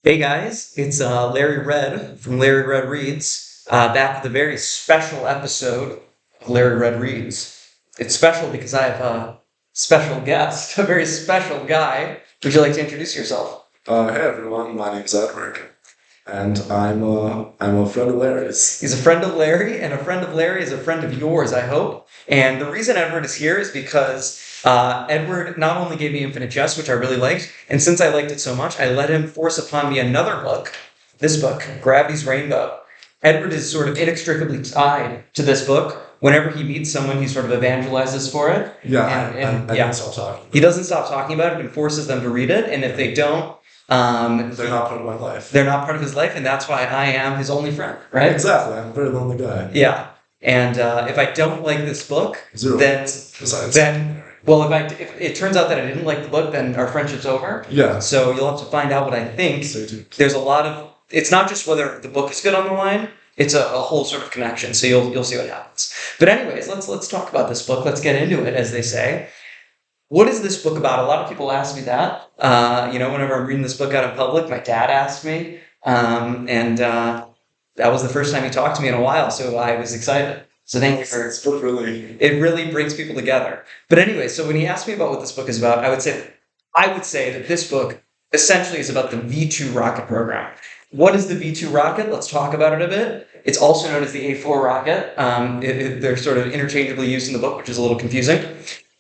Hey guys, it's Larry Red from Larry Red Reads, back with a very special episode of Larry Red Reads. It's special because I have a special guest, a very special guy. Would you like to introduce yourself? Hey everyone, my name's Edward, and I'm a friend of Larry's. He's a friend of Larry, and a friend of Larry is a friend of yours, I hope. And the reason Edward is here is because Edward not only gave me Infinite Jest, which I really liked, and since I liked it so much, I let him force upon me another book, this book, Gravity's Rainbow. Edward is sort of inextricably tied to this book. Whenever he meets someone, he sort of evangelizes for it. Yeah, And I yeah, don't stop talking. he doesn't stop talking about it and forces them to read it. And if they don't, They're not part of my life. they're not part of his life, and that's why I am his only friend, right? Exactly, I'm a very lonely guy. Yeah. And if I don't like this book, Zero. then Besides, then well, if it turns out that I didn't like the book, then our friendship's over. yeah, So you'll have to find out what I think. stay tuned. There's a lot of. It's not just whether the book is good on the line. It's a whole sort of connection. So you'll see what happens. But anyways, let's talk about this book. Let's get into it, as they say. What is this book about? A lot of people ask me that. Whenever I'm reading this book out in public, my dad asked me, and that was the first time he talked to me in a while. So I was excited. So thank you for. This book really. It really brings people together. But anyway, so when he asked me about what this book is about, I would say that this book essentially is about the V2 rocket program. What is the V2 rocket? Let's talk about it a bit. It's also known as the A4 rocket. They're sort of interchangeably used in the book, which is a little confusing.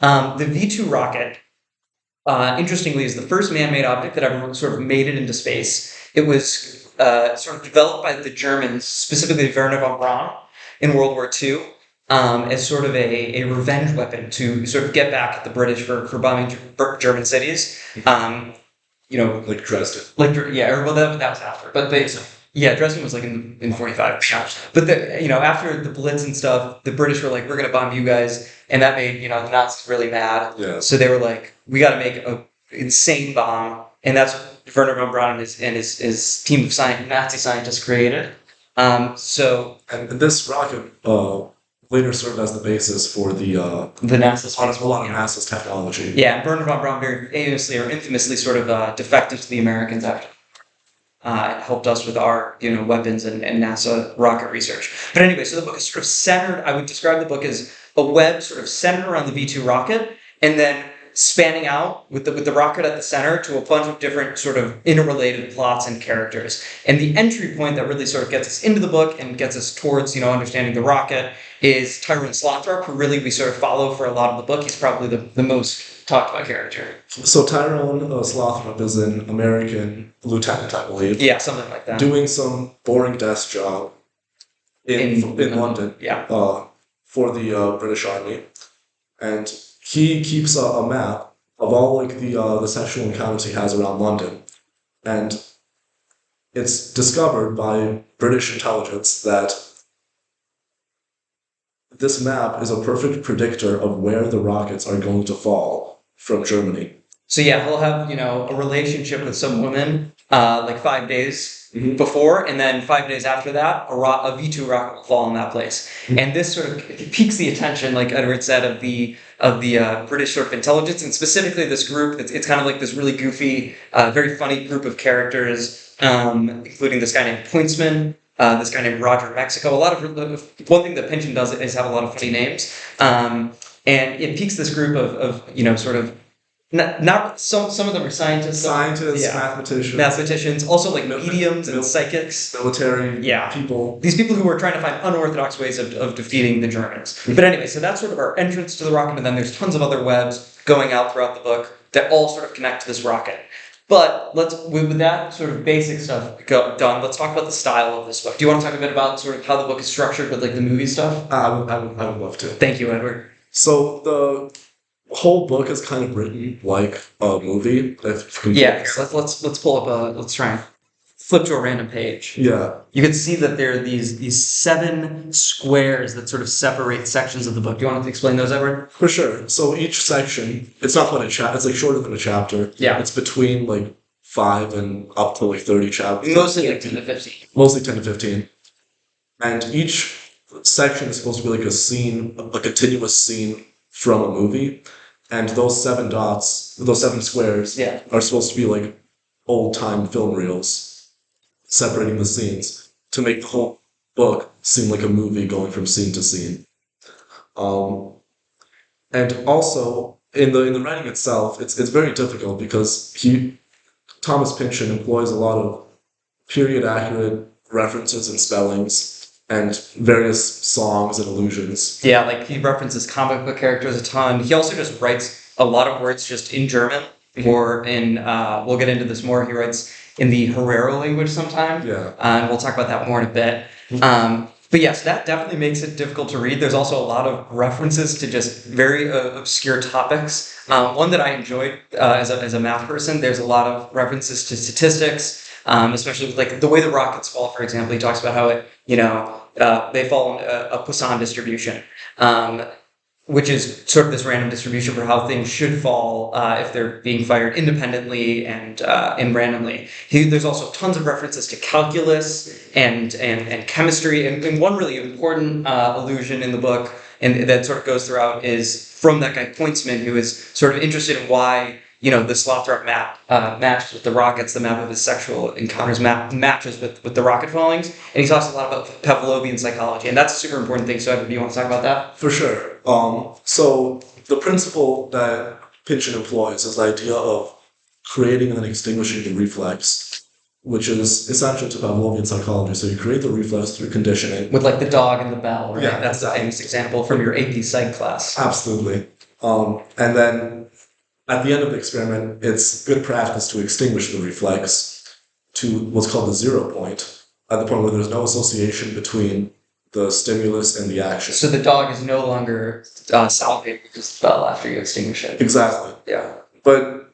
The V2 rocket, interestingly, is the first man-made object that ever sort of made it into space. It was sort of developed by the Germans, specifically Werner von Braun, in World War II, as sort of a revenge weapon to sort of get back at the British for bombing German cities. Like Dresden. That was after, but Dresden was like in 45. But after the Blitz and stuff, the British were like, we're gonna bomb you guys, and that made the Nazis really mad. Yeah. So they were like, we got to make an insane bomb, and that's what Werner von Braun and his team of Nazi scientists created. And this rocket later served as the basis for the NASA's a lot of NASA's technology. Yeah, and Werner von Braun very famously or infamously sort of defected to the Americans after. It helped us with our weapons and NASA rocket research. But anyway, so the book is sort of centered. I would describe the book as a web sort of centered around the V2 rocket, and then spanning out with the rocket at the center to a bunch of different sort of interrelated plots and characters. And the entry point that really sort of gets us into the book and gets us towards understanding the rocket is Tyrone Slothrop, who really we sort of follow for a lot of the book. He's probably the most talked about character. So Tyrone Slothrop is an American lieutenant, I believe. Yeah, something like that. Doing some boring desk job in London. Yeah. For the British Army, and he keeps a map of all the sexual encounters he has around London, and it's discovered by British intelligence that this map is a perfect predictor of where the rockets are going to fall from Germany. So yeah, he'll have a relationship with some woman like 5 days before, and then 5 days after that, a V2 rocket will fall in that place. And this sort of piques the attention, like Edward said, of the British sort of intelligence, and specifically this group. It's kind of like this really goofy, very funny group of characters, including this guy named Pointsman, this guy named Roger Mexico. One thing that Pynchon does is have a lot of funny names, and it piques this group of sort of. Not some of them are scientists. Mathematicians, also like mediums and psychics. Military Yeah. people. These people who are trying to find unorthodox ways of defeating the Germans. But anyway, so that's sort of our entrance to the rocket, and then there's tons of other webs going out throughout the book that all sort of connect to this rocket. But with that sort of basic stuff done, let's talk about the style of this book. Do you want to talk a bit about sort of how the book is structured with like the movie stuff? I would love to. Thank you, Edward. So the whole book is kind of written like a movie. Let's pull up let's try and flip to a random page. Yeah. You can see that there are these 7 squares that sort of separate sections of the book. Do you want to explain those, Edward? For sure. So each section, it's not quite it's like shorter than a chapter. Yeah. It's between like 5 and up to like 30 chapters. Mostly like 10 to 15. Mostly 10 to 15. And each section is supposed to be like a scene, a continuous scene from a movie. And those 7 dots, those 7 squares, Yeah. are supposed to be like old-time film reels. separating the scenes to make the whole book seem like a movie going from scene to scene. Um, and also in the writing itself, it's very difficult because Thomas Pynchon employs a lot of period accurate references and spellings and various songs and allusions. Yeah, like he references comic book characters a ton. He also just writes a lot of words just in German, or in, we'll get into this more, he writes in the Herero language sometime. Yeah. And we'll talk about that more in a bit. But yes, that definitely makes it difficult to read. There's also a lot of references to just very obscure topics. One that I enjoyed as a math person, there's a lot of references to statistics, especially like the way the rockets fall, for example. He talks about how they fall in a Poisson distribution, which is sort of this random distribution for how things should fall if they're being fired independently and randomly. There's also tons of references to calculus and chemistry, and one really important allusion in the book, and that sort of goes throughout, is from that guy Pointsman, who is sort of interested in why the Slothrop map matches with the rockets, the map of his sexual encounters matches with the rocket fallings, and he talks a lot about Pavlovian psychology, and that's a super important thing. So, Edward, do you want to talk about that? For sure. So the principle that Pynchon employs is the idea of creating and then extinguishing the reflex, which is essential to Pavlovian psychology. So you create the reflex through conditioning. With like the dog and the bell, right? Yeah, That's a famous example from your AP Psych class. Absolutely. And then at the end of the experiment, it's good practice to extinguish the reflex to what's called the 0 point, at the point where there's no association between the stimulus and the action. So the dog is no longer salivating because the bell after you extinguish it. Exactly. Yeah. But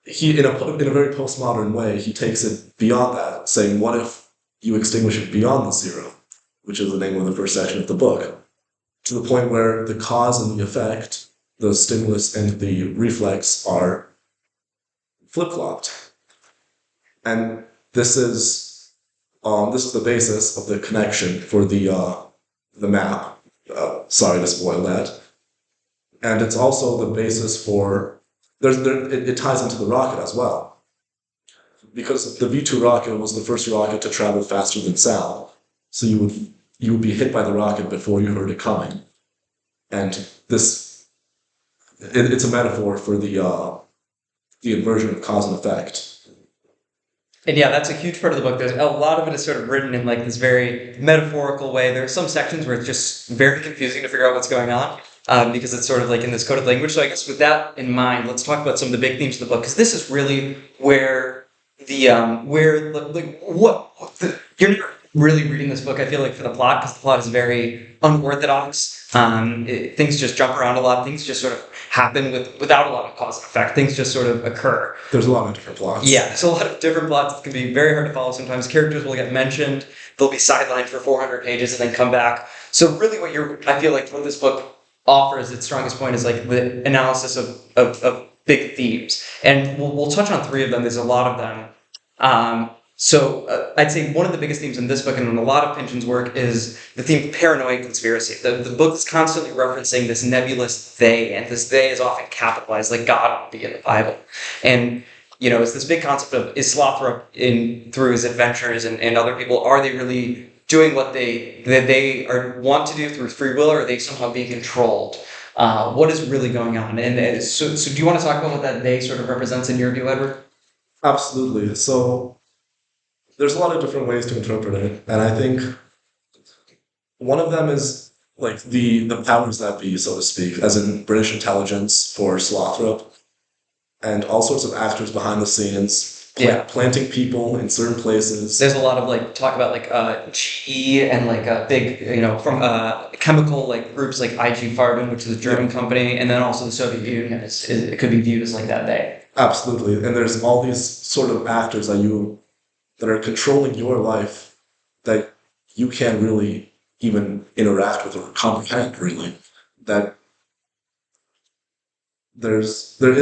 he, in a very postmodern way, he takes it beyond that, saying, what if you extinguish it beyond the 0, which is the name of the first section of the book, to the point where the cause and the effect, the stimulus and the reflex, are flip-flopped. And this is the basis of the connection for the map. Sorry to spoil that. And it's also the basis for it ties into the rocket as well, because the V2 rocket was the first rocket to travel faster than sound. So you would be hit by the rocket before you heard it coming, and it's a metaphor for the inversion of cause and effect. And yeah, that's a huge part of the book. There's a lot of it is sort of written in like this very metaphorical way. There are some sections where it's just very confusing to figure out what's going on, because it's sort of like in this coded language. So I guess with that in mind, let's talk about some of the big themes of the book, because this is really where you're not really reading this book, I feel like, for the plot, because the plot is very unorthodox. Things just jump around a lot. Things just sort of happen without a lot of cause and effect. Things just sort of occur. There's a lot of different plots. Yeah, there's a lot of different plots that can be very hard to follow sometimes. Characters will get mentioned. They'll be sidelined for 400 pages and then come back. So really I feel like what this book offers, its strongest point, is like the analysis of big themes. And we'll touch on 3 of them. There's a lot of them. So I'd say one of the biggest themes in this book and in a lot of Pynchon's work is the theme of paranoid conspiracy. The book is constantly referencing this nebulous they, and this they is often capitalized, like God would be in the Bible. And it's this big concept of, is Slothrop, through his adventures and other people, are they really doing what they want to do through free will, or are they somehow being controlled? What is really going on? And so do you want to talk about what that they sort of represents in your view, Edward? Absolutely. So there's a lot of different ways to interpret it, and I think one of them is like the powers that be, so to speak, as in British intelligence for Slothrop, and all sorts of actors behind the scenes, planting people in certain places. There's a lot of talk about GE and big from chemical groups like IG Farben, which is a German company, and then also the Soviet Union it could be viewed as that day. Absolutely, and there's all these sort of actors that are controlling your life that you can't really even interact with or comprehend, really. That it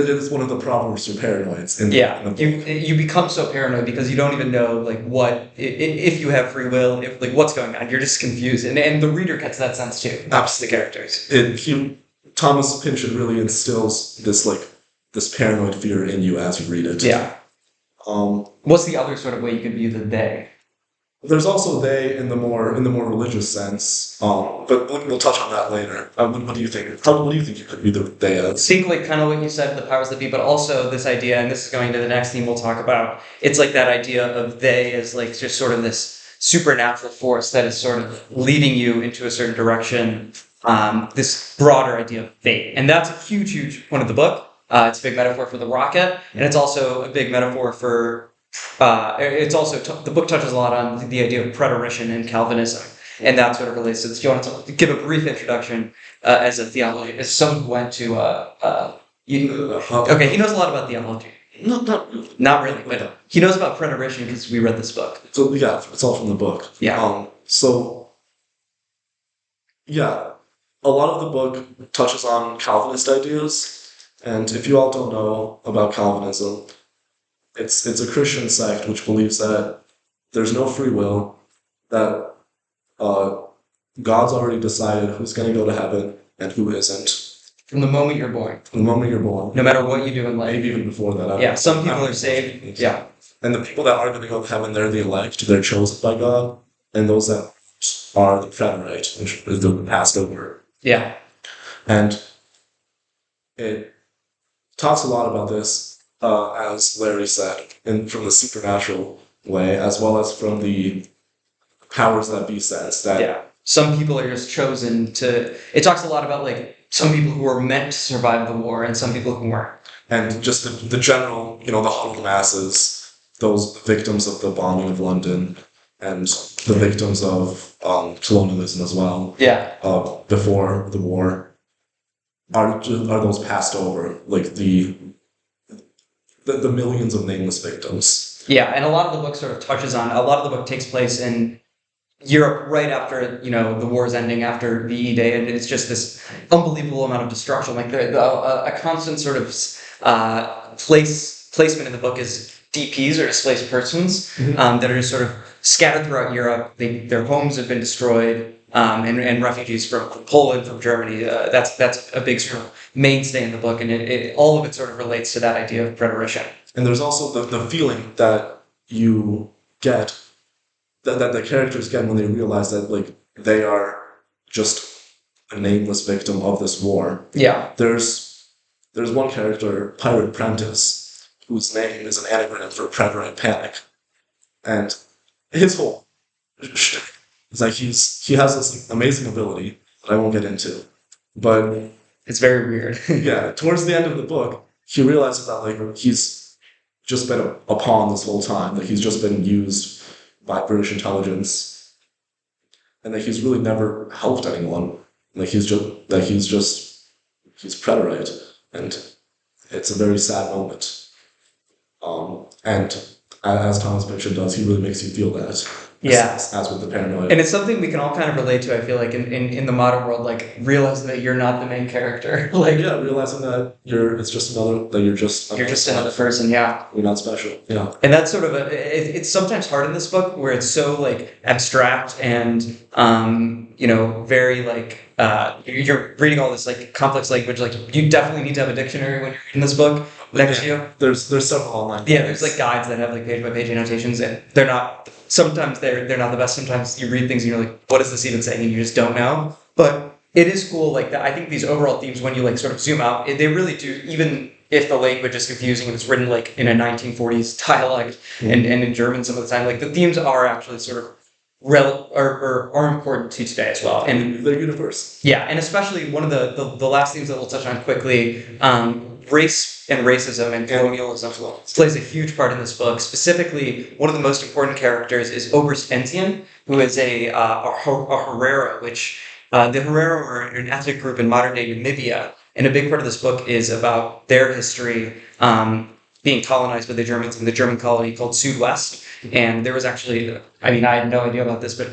is one of the problems for paranoids. You become so paranoid because you don't even know what if you have free will, what's going on. You're just confused, and the reader gets that sense too. Absolutely. The characters. Thomas Pynchon really instills this paranoid fear in you as you read it. Yeah. What's the other sort of way you could view the they? There's also they in the more religious sense, but we'll touch on that later. What do you think? What do you think you could be the they I as? think like kind of what you said, the powers that be, but also this idea, and this is going to the next theme we'll talk about. It's like that idea of they as like just sort of this supernatural force that is sort of leading you into a certain direction. This broader idea of fate, and that's a huge point of the book. It's a big metaphor for the rocket, and it's also a big metaphor for. It's also the book touches a lot on the idea of preterition and Calvinism, and that sort of relates to this. Do you want to give a brief introduction as a theology, as someone who went to okay, he knows a lot about theology. Not really, but he knows about preterition because we read this book. So yeah, it's all from the book. Yeah. So yeah, a lot of the book touches on Calvinist ideas, and if you all don't know about Calvinism, it's a Christian sect which believes that there's no free will, that God's already decided who's going to go to heaven and who isn't. From the moment you're born. From the moment you're born. No matter what you do in life. Maybe even before that. Yeah, some people are saved. Yeah. And the people that are going to go to heaven, they're the elect, they're chosen by God, and those that are the preterite, which is the passed over. Yeah. And it talks a lot about this, as Larry said, from the supernatural way, as well as from the powers that be sense. That yeah. Some people are just chosen to. It talks a lot about like some people who were meant to survive the war and some people who weren't. And just the general, the huddled masses, those victims of the bombing of London, and the victims of colonialism as well. Yeah. Before the war, are those passed over, like the millions of nameless victims. Yeah, and a lot of the book sort of touches on. A lot of the book takes place in Europe right after the war's ending, after VE Day, and it's just this unbelievable amount of destruction. Like a constant sort of placement in the book is DPs or displaced persons that are just sort of scattered throughout Europe. Their homes have been destroyed, and refugees from Poland, from Germany. That's a big sort of mainstay in the book, and all of it sort of relates to that idea of preterition. And there's also the feeling that you get. That the characters get when they realize that like they are just a nameless victim of this war. Yeah. There's one character, Pirate Prentice, whose name is an anagram for preterite panic, and his whole is like he has this amazing ability that I won't get into, but it's very weird. Yeah, towards the end of the book, he realizes that like he's just been a pawn this whole time. Like he's just been used by British intelligence, and that he's really never helped anyone. Like he's preterite, and it's a very sad moment. And as Thomas Pynchon does, he really makes you feel that. Yeah. As with the paranoia. And it's something we can all kind of relate to, I feel like, in the modern world, like realizing that you're not the main character. Like yeah, realizing that you're just another person, yeah. You're not special. Yeah. And that's sort of it's sometimes hard in this book where it's so like abstract and very like you're reading all this like complex language. Like you definitely need to have a dictionary when you're reading this book next to you. There's several online. Yeah, there's like guides that have like page by page annotations, and they're not. Sometimes they're not the best. Sometimes you read things and you're like, what is this even saying? And you just don't know. But it is cool. Like I think these overall themes, when you like sort of zoom out, they really do. Even if the language is confusing and it's written like in a 1940s dialect and in German some of the time, like the themes are actually sort of are important to today as well. And they're universe. Yeah, and especially one of the last themes that we'll touch on quickly, race and racism and colonialism plays a huge part in this book. Specifically, one of the most important characters is Oberst Enzian, who is a Herero, which the Herero are an ethnic group in modern-day Namibia, and a big part of this book is about their history being colonized by the Germans in the German colony called Südwest. And there was actually, I had no idea about this, but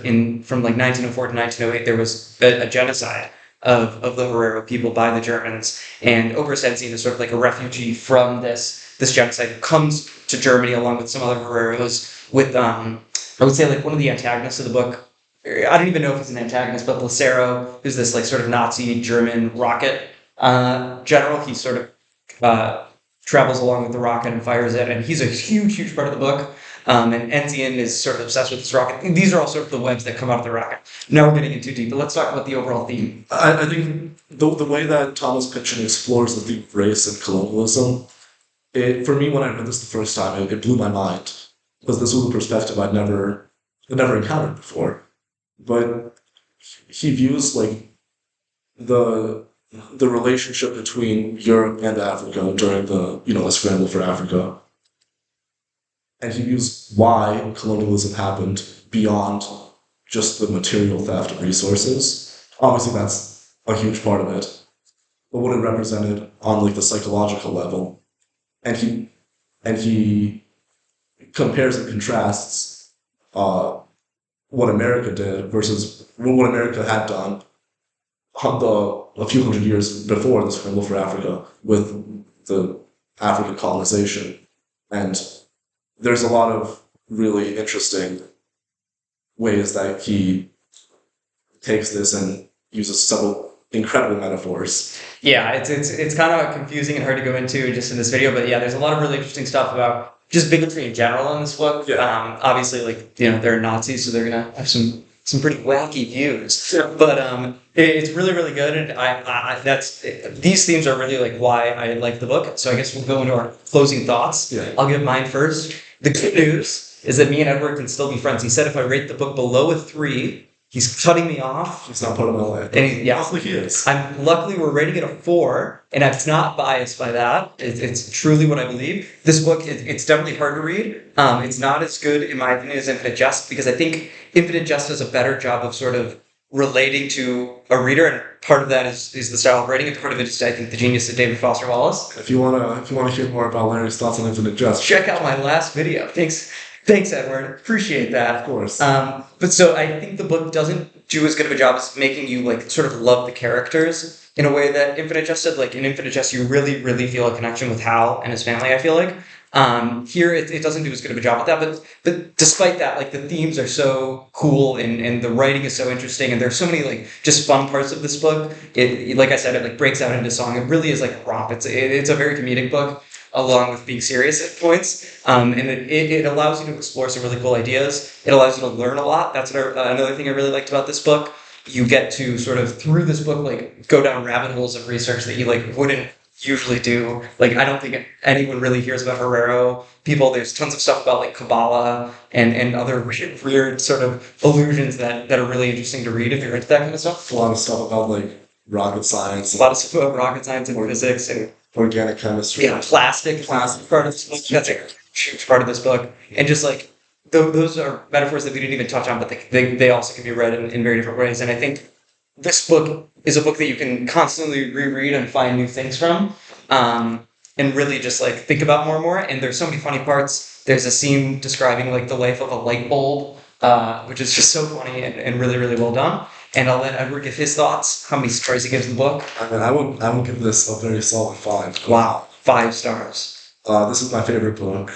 from like 1904 to 1908, there was a genocide of the Herero people by the Germans. And Oberst Enzian is sort of like a refugee from this genocide who comes to Germany along with some other Hereros with, I would say like one of the antagonists of the book. I don't even know if he's an antagonist, but Lucero, who's this like sort of Nazi German rocket general. He sort of travels along with the rocket and fires it, and he's a huge part of the book. And Enzian is sort of obsessed with this rocket. These are all sort of the webs that come out of the rocket. Now we're getting in too deep, but let's talk about the overall theme. I think the way that Thomas Pynchon explores the theme of race and colonialism, for me, when I read this the first time, it blew my mind. Because this was a perspective I'd never encountered before. But he views like the relationship between Europe and Africa during the scramble for Africa, and he views why colonialism happened beyond just the material theft of resources. Obviously, that's a huge part of it, but what it represented on like the psychological level, and he compares and contrasts what America did versus what America had done a few hundred years before the scramble for Africa with the African colonization. And there's a lot of really interesting ways that he takes this and uses several incredible metaphors. Yeah, it's kind of confusing and hard to go into just in this video, but yeah, there's a lot of really interesting stuff about just bigotry in general in this book. Yeah. Obviously, like, they're Nazis, so they're gonna have some pretty wacky views. Yeah. But it's really, really good, and these themes are really like why I like the book. So I guess we'll go into our closing thoughts. Yeah. I'll give mine first. The good news is that me and Edward can still be friends. He said if I rate the book below a 3, he's cutting me off. He's not part of my life. And yeah. Hopefully he is. Luckily, we're rating it a 4, and I'm not biased by that. It's truly what I believe. This book, it's definitely hard to read. It's not as good, in my opinion, as Infinite Jest, because I think Infinite Jest does a better job of sort of relating to a reader, and part of that is the style of writing, and part of it is, I think, the genius of David Foster Wallace. If you wanna hear more about Larry's thoughts on Infinite Jest, check out my last video. Thanks, Edward. Appreciate that. Of course. But so I think the book doesn't do as good of a job as making you like sort of love the characters in a way that Infinite Jest did. Like in Infinite Jest, you really, really feel a connection with Hal and his family, I feel like. Here, it doesn't do as good of a job with that. But despite that, like the themes are so cool and the writing is so interesting, and there's so many like just fun parts of this book. It like I said, it like breaks out into song. It really is like a romp. It's a very comedic book, along with being serious at points. And it allows you to explore some really cool ideas. It allows you to learn a lot. That's another thing I really liked about this book. You get to sort of, through this book, like go down rabbit holes of research that you like wouldn't usually do. Like, I don't think anyone really hears about Herero people. There's tons of stuff about like Kabbalah and other weird sort of allusions that are really interesting to read if you're into that kind of stuff. A lot of stuff about like rocket science. A lot of stuff about rocket science and physics and organic chemistry. Yeah, plastic part of this book. That's a huge part of this book. And just like, those are metaphors that we didn't even touch on, but they also can be read in very different ways. And I think this book is a book that you can constantly reread and find new things from, and really just like think about more and more. And there's so many funny parts. There's a scene describing like the life of a light bulb, which is just so funny and really, really well done. And I'll let Edward give his thoughts, how many stars he gives the book. I mean, I would give this a very solid 5. Wow, 5 stars. This is my favorite book.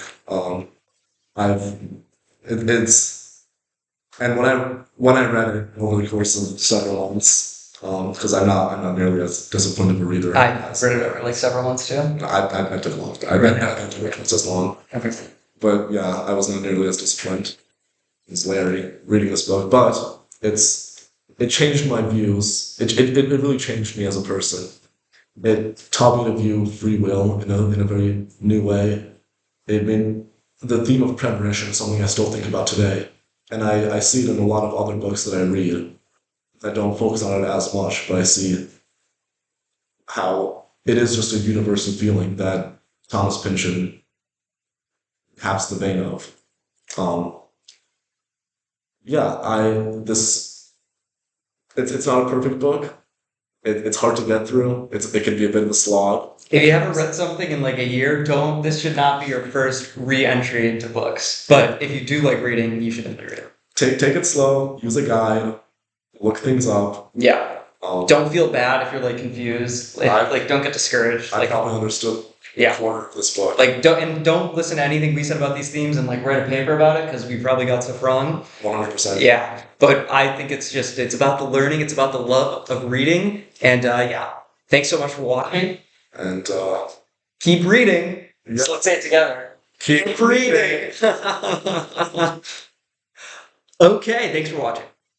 And when I read it over the course of several months, because I'm not nearly as disciplined of a reader. I read it over like several months too. I took a long time. I read it as long. Okay. But yeah, I was not nearly as disciplined as Larry reading this book. But it changed my views. It really changed me as a person. It taught me to view free will in a very new way. It made the theme of premonition is something I still think about today. And I see it in a lot of other books that I read. I don't focus on it as much, but I see how it is just a universal feeling that Thomas Pynchon has the vein of. It's not a perfect book. It's hard to get through. It can be a bit of a slog. If you haven't read something in like a year, this should not be your first re-entry into books. But if you do like reading, you should definitely read it. Take it slow, use a guide, look things up. Yeah. Don't feel bad if you're like confused. Don't get discouraged. I probably understood before this book. Don't listen to anything we said about these themes and like write a paper about it, because we probably got stuff wrong. 100%. Yeah. But I think it's about the learning, it's about the love of reading. And Thanks so much for watching. And keep reading. Yeah. So let's say it together. Keep breathing. Okay, thanks for watching.